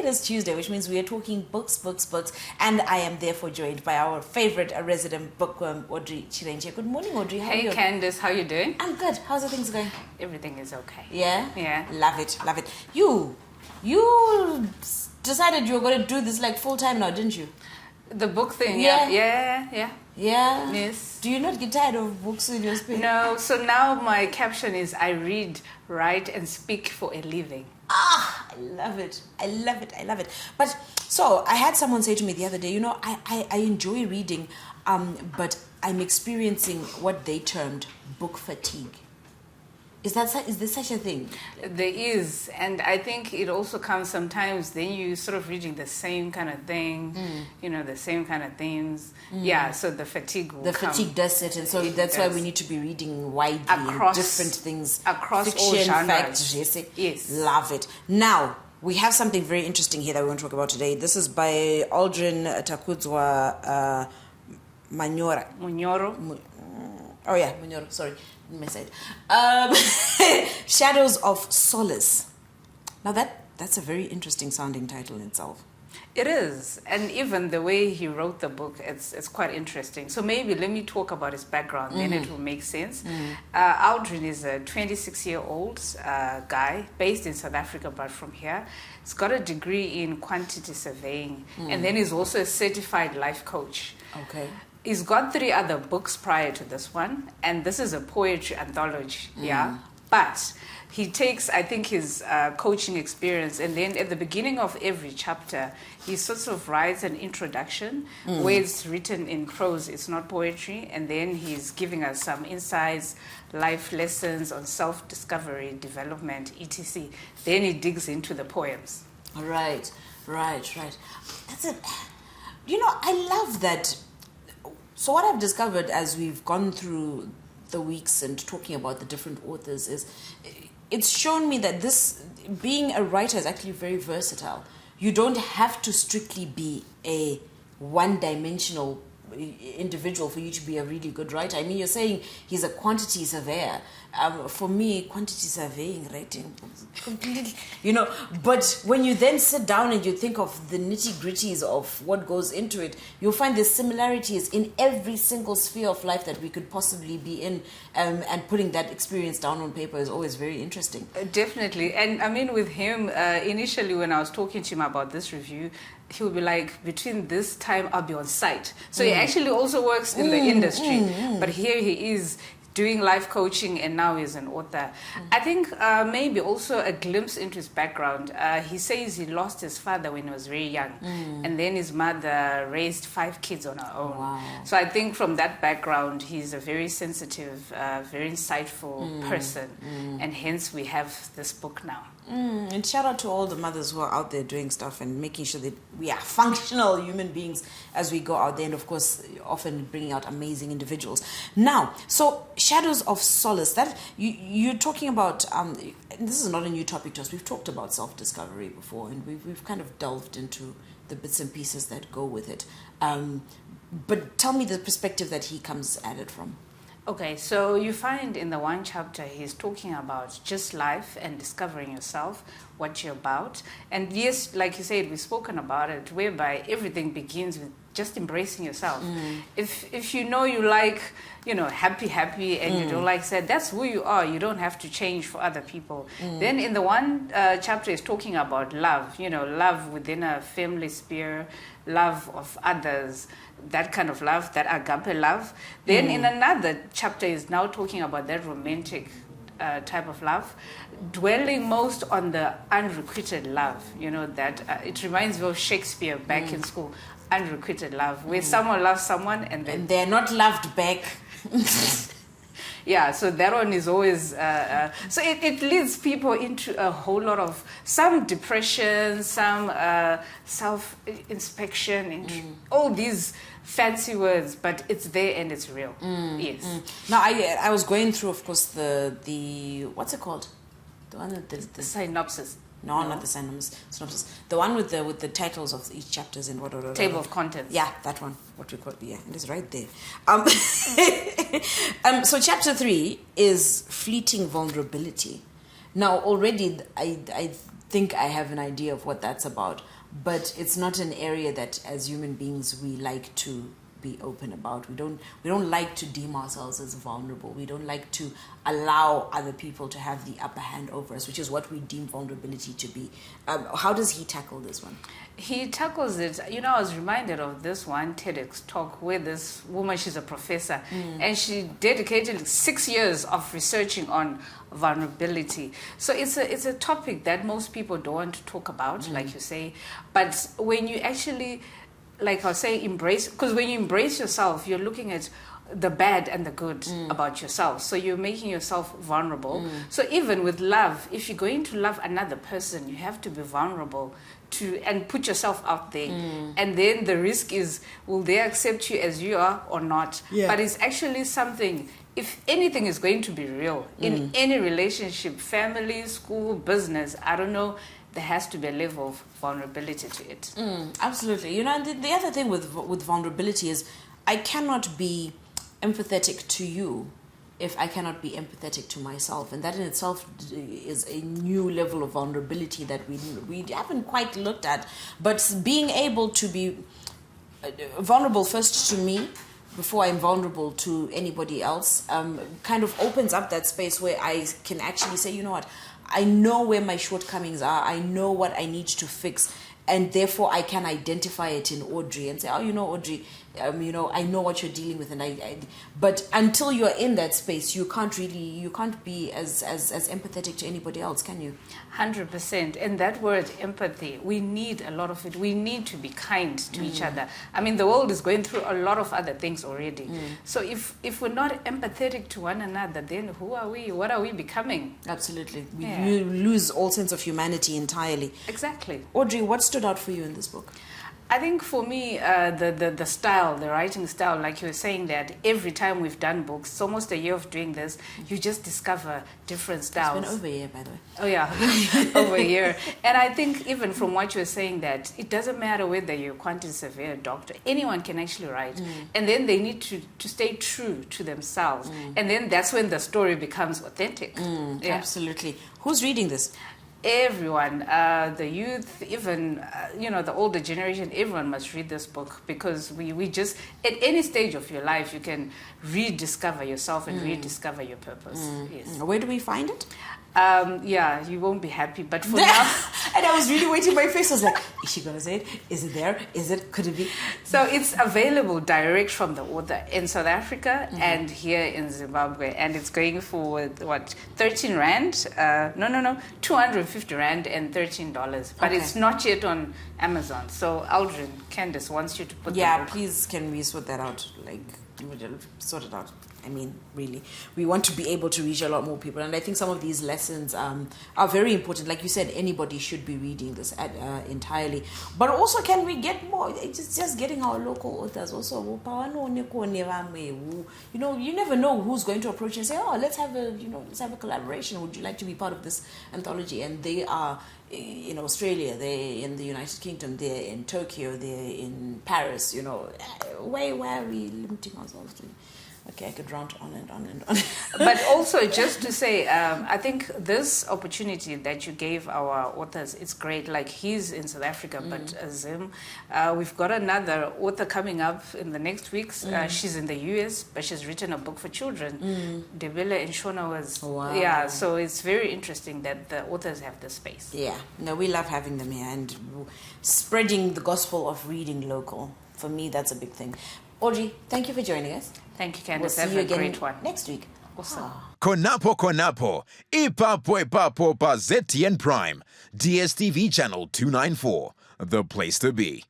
it is Tuesday, which means we are talking books, and I am therefore joined by our favorite resident bookworm, Audrey Chirenje. Good morning, Audrey. How are you? Hey, Candice. How you doing? I'm good. How's the things going? Everything is okay. Yeah? Yeah. Love it. You decided you were going to do this like full time now, didn't you? The book thing, Yeah. Yeah. Yes. Do you not get tired of books in your space? No, so now my caption is I read, write, and speak for a living. I love it. But so I had someone say to me the other day, I enjoy reading, but I'm experiencing what they termed book fatigue. Is there such a thing? There is, and I think it also comes sometimes then you sort of reading the same kind of thing, the same kind of themes. Yeah, so the fatigue will come. Fatigue does set in, so that's why we need to be reading widely across different things. Across fiction, all genres. Fact, yes. Love it. Now, we have something very interesting here that we want to talk about today. This is by Aldreen Takudzwa Munyoro. Munyoro, sorry. Shadows of Solace. Now that's a very interesting sounding title in itself. It is, and even the way he wrote the book, it's quite interesting. So maybe let me talk about his background, then it will make sense. Aldreen is a 26-year-old guy based in South Africa, but from here. He's got a degree in quantity surveying, and then he's also a certified life coach. Okay. He's got 3 other books prior to this one, and this is a poetry anthology, But he takes, I think, his coaching experience, and then at the beginning of every chapter, he sort of writes an introduction where it's written in prose, it's not poetry, and then he's giving us some insights, life lessons on self-discovery, development, etc. Then he digs into the poems. Right. That's it. I love that. So what I've discovered as we've gone through the weeks and talking about the different authors is it's shown me that this being a writer is actually very versatile. You don't have to strictly be a one-dimensional individual for you to be a really good writer. I mean, you're saying he's a quantity surveyor. For me, quantity surveying, writing, completely, but when you then sit down and you think of the nitty-gritties of what goes into it, you'll find there's similarities in every single sphere of life that we could possibly be in, and putting that experience down on paper is always very interesting. Definitely. And I mean, with him, initially when I was talking to him about this review, he would be like, between this time I'll be on site. So he actually also works in the industry, but here he is doing life coaching, and now he's an author. I think maybe also a glimpse into his background. He says he lost his father when he was very young, and then his mother raised 5 kids on her own. Wow. So I think from that background, he's a very sensitive, very insightful person, and hence we have this book now. And shout out to all the mothers who are out there doing stuff and making sure that we are functional human beings as we go out there, and of course often bringing out amazing individuals. Now, so Shadows of Solace, that you're talking about, and this is not a new topic to us. We've talked about self-discovery before, and we've kind of delved into the bits and pieces that go with it. But tell me the perspective that he comes at it from. Okay, so you find in the one chapter he's talking about just life and discovering yourself, what you're about. And yes, like you said, we've spoken about it, whereby everything begins with just embracing yourself. If you know you like, happy, and you don't like sad, that's who you are. You don't have to change for other people. Then in the one chapter is talking about love, love within a family sphere, love of others, that kind of love, that agape love. Then in another chapter is now talking about that romantic type of love, dwelling most on the unrequited love, that it reminds me of Shakespeare back in school, unrequited love, where someone loves someone and then they're not loved back. Yeah, so that one is always, so it leads people into a whole lot of, some depression, some self-inspection, into all these fancy words, but it's there and it's real. Yes. Now, I was going through, of course, the what's it called? The one that the synopsis. No, not the synopsis. The one with the titles of each chapters and what. Table of contents. Yeah, that one. What we call it is right there. So chapter 3 is fleeting vulnerability. Now already I think I have an idea of what that's about. but it's not an area that as human beings we like to be open about. We don't like to deem ourselves as vulnerable. We don't like to allow other people to have the upper hand over us, which is what we deem vulnerability to be. How does he tackle this one? He tackles it. I was reminded of this one TEDx talk where this woman, she's a professor, and she dedicated 6 years of researching on vulnerability. So it's a topic that most people don't want to talk about, like you say. But when you actually, like I'll say, embrace, because when you embrace yourself, you're looking at the bad and the good about yourself. So you're making yourself vulnerable. So even with love, if you're going to love another person, you have to be vulnerable and put yourself out there. And then the risk is, will they accept you as you are or not? Yeah. But it's actually something, if anything is going to be real in any relationship, family, school, business, I don't know, there has to be a level of vulnerability to it. Absolutely. And the other thing with vulnerability is I cannot be empathetic to you if I cannot be empathetic to myself. And that in itself is a new level of vulnerability that we haven't quite looked at. But being able to be vulnerable first to me before I'm vulnerable to anybody else kind of opens up that space where I can actually say, you know what, I know where my shortcomings are. I know what I need to fix. And therefore, I can identify it in Audrey and say, oh, Audrey, I know what you're dealing with. But until you're in that space, you can't be as empathetic to anybody else, can you? 100%. And that word empathy, we need a lot of it. We need to be kind to each other. I mean, the world is going through a lot of other things already. So if we're not empathetic to one another, then who are we? What are we becoming? Absolutely. We lose all sense of humanity entirely. Exactly. Audrey, what stood out for you in this book? I think for me, the style, the writing style, like you were saying, that every time we've done books, it's almost a year of doing this, you just discover different styles. It's been over a year, by the way. Oh, yeah, over a year. And I think even from what you were saying, that it doesn't matter whether you're a quantity surveyor, doctor, anyone can actually write. And then they need to stay true to themselves. And then that's when the story becomes authentic. Yeah. Absolutely. Who's reading this? Everyone, the youth, even the older generation, everyone must read this book, because we just, at any stage of your life, you can rediscover yourself and rediscover your purpose. Yes. Where do we find it? You won't be happy, but for now. And I was really waiting. My face was like, is she gonna say it? Is it there? Could it be? So it's available direct from the author in South Africa and here in Zimbabwe, and it's going for 13 rand? No, 250 rand and $13. But it's not yet on Amazon. So Aldreen, Candice wants you to put. Yeah, please, can we sort that out? Sort it out. I mean, really, we want to be able to reach a lot more people. And I think some of these lessons are very important. Like you said, anybody should be reading this entirely. But also, can we get more? It's just getting our local authors also. You never know who's going to approach you and say, oh, let's have a collaboration. Would you like to be part of this anthology? And they are in Australia, they're in the United Kingdom, they're in Tokyo, they're in Paris, why are we limiting ourselves to? Okay, I could rant on and on and on. But also, just to say, I think this opportunity that you gave our authors, it's great. Like, he's in South Africa, but Zim, we've got another author coming up in the next weeks. She's in the US, but she's written a book for children. Debele and Shona was... Wow. Yeah, so it's very interesting that the authors have the space. Yeah, no, we love having them here and spreading the gospel of reading local. For me, that's a big thing. Audrey, thank you for joining us. Thank you, Candice. We'll see Have you a again great one. next week. Awesome. Konapo, ipapo pa ZTN Prime, DSTV channel 294, the place to be.